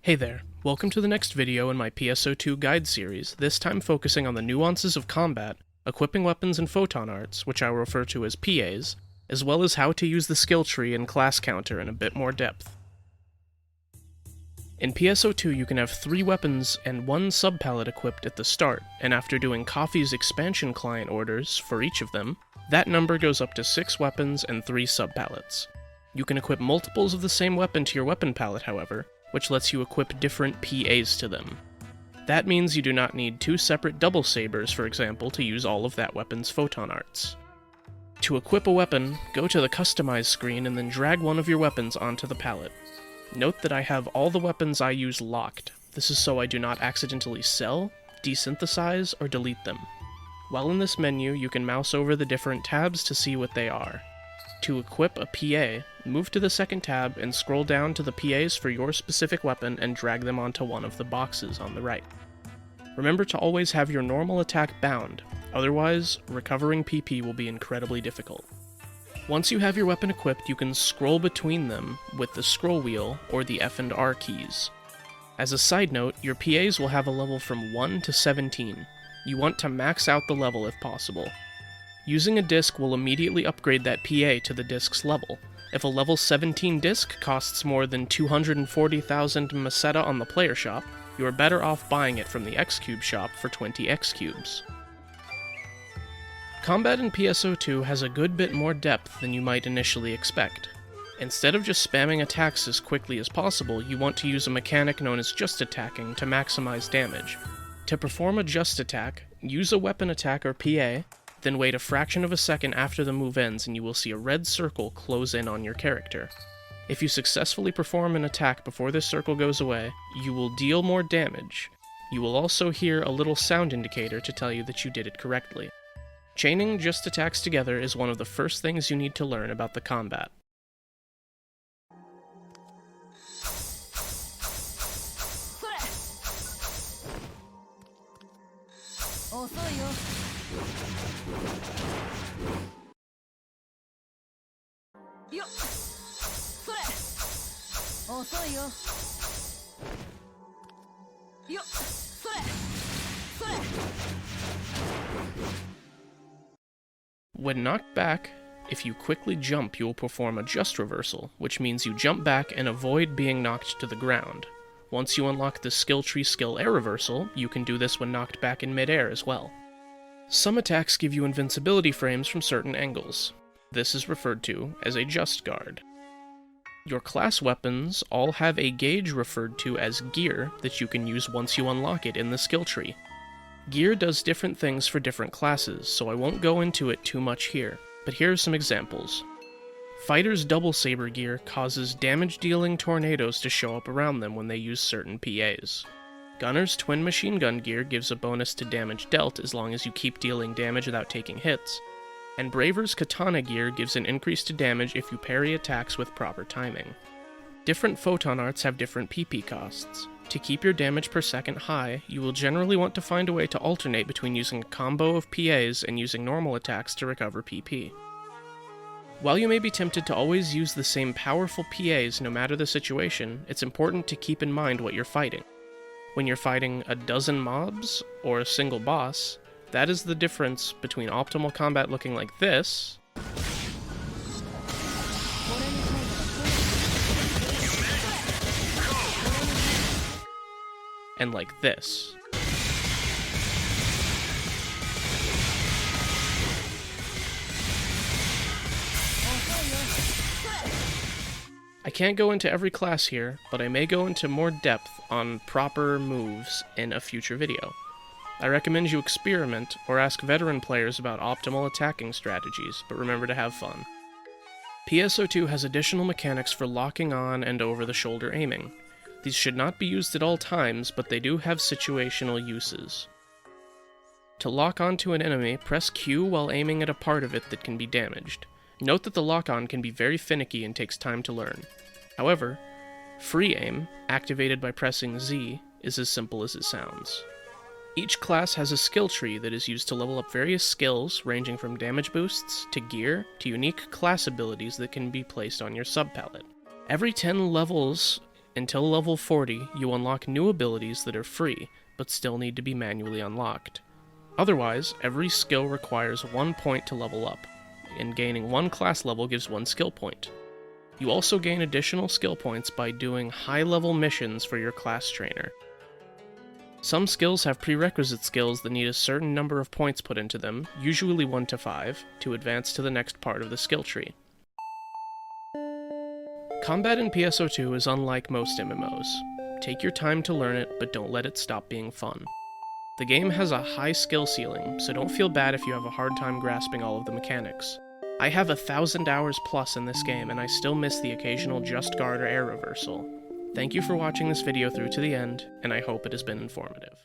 Hey there, welcome to the next video in my PSO2 guide series, this time focusing on the nuances of combat, equipping weapons and photon arts, which I will refer to as PAs, as well as how to use the skill tree and class counter in a bit more depth. In PSO2 you can have 3 weapons and 1 subpalette equipped at the start, and after doing Coffee's expansion client orders for each of them, that number goes up to 6 weapons and 3 subpalettes. You can equip multiples of the same weapon to your weapon palette, however, which lets you equip different PAs to them. That means you do not need 2 separate double sabers, for example, to use all of that weapon's photon arts. To equip a weapon, go to the Customize screen and then drag one of your weapons onto the palette. Note that I have all the weapons I use locked. This is so I do not accidentally sell, desynthesize, or delete them. While in this menu, you can mouse over the different tabs to see what they are. To equip a PA, move to the second tab and scroll down to the PAs for your specific weapon and drag them onto one of the boxes on the right. Remember to always have your normal attack bound, otherwise recovering PP will be incredibly difficult. Once you have your weapon equipped, you can scroll between them with the scroll wheel or the F and R keys. As a side note, your PAs will have a level from 1 to 17. You want to max out the level if possible. Using a disc will immediately upgrade that PA to the disc's level. If a level 17 disc costs more than 240,000 Meseta on the player shop, you are better off buying it from the X-Cube shop for 20 X-Cubes. Combat in PSO2 has a good bit more depth than you might initially expect. Instead of just spamming attacks as quickly as possible, you want to use a mechanic known as just attacking to maximize damage. To perform a just attack, use a weapon attack or PA, then wait a fraction of a second after the move ends and you will see a red circle close in on your character. If you successfully perform an attack before this circle goes away, you will deal more damage. You will also hear a little sound indicator to tell you that you did it correctly. Chaining just attacks together is one of the first things you need to learn about the combat. When knocked back, if you quickly jump, you will perform a just reversal, which means you jump back and avoid being knocked to the ground. Once you unlock the skill tree skill air reversal, you can do this when knocked back in midair as well. Some attacks give you invincibility frames from certain angles. This is referred to as a just guard. Your class weapons all have a gauge referred to as gear that you can use once you unlock it in the skill tree. Gear does different things for different classes, so I won't go into it too much here, but here are some examples. Fighter's double saber gear causes damage-dealing tornadoes to show up around them when they use certain PAs. Gunner's twin machine gun gear gives a bonus to damage dealt as long as you keep dealing damage without taking hits, and Braver's katana gear gives an increase to damage if you parry attacks with proper timing. Different photon arts have different PP costs. To keep your damage per second high, you will generally want to find a way to alternate between using a combo of PAs and using normal attacks to recover PP. While you may be tempted to always use the same powerful PAs no matter the situation, it's important to keep in mind what you're fighting. When you're fighting a dozen mobs, or a single boss, that is the difference between optimal combat looking like this, and like this. I can't go into every class here, but I may go into more depth on proper moves in a future video. I recommend you experiment or ask veteran players about optimal attacking strategies, but remember to have fun. PSO2 has additional mechanics for locking on and over-the-shoulder aiming. These should not be used at all times, but they do have situational uses. To lock onto an enemy, press Q while aiming at a part of it that can be damaged. Note that the lock-on can be very finicky and takes time to learn. However, free aim, activated by pressing Z, is as simple as it sounds. Each class has a skill tree that is used to level up various skills, ranging from damage boosts, to gear, to unique class abilities that can be placed on your subpalette. Every 10 levels Until level 40, you unlock new abilities that are free, but still need to be manually unlocked. Otherwise, every skill requires 1 point to level up, and gaining 1 class level gives 1 skill point. You also gain additional skill points by doing high-level missions for your class trainer. Some skills have prerequisite skills that need a certain number of points put into them, usually 1 to 5, to advance to the next part of the skill tree. Combat in PSO2 is unlike most MMOs. Take your time to learn it, but don't let it stop being fun. The game has a high skill ceiling, so don't feel bad if you have a hard time grasping all of the mechanics. I have 1,000 hours plus in this game, and I still miss the occasional just guard or air reversal. Thank you for watching this video through to the end, and I hope it has been informative.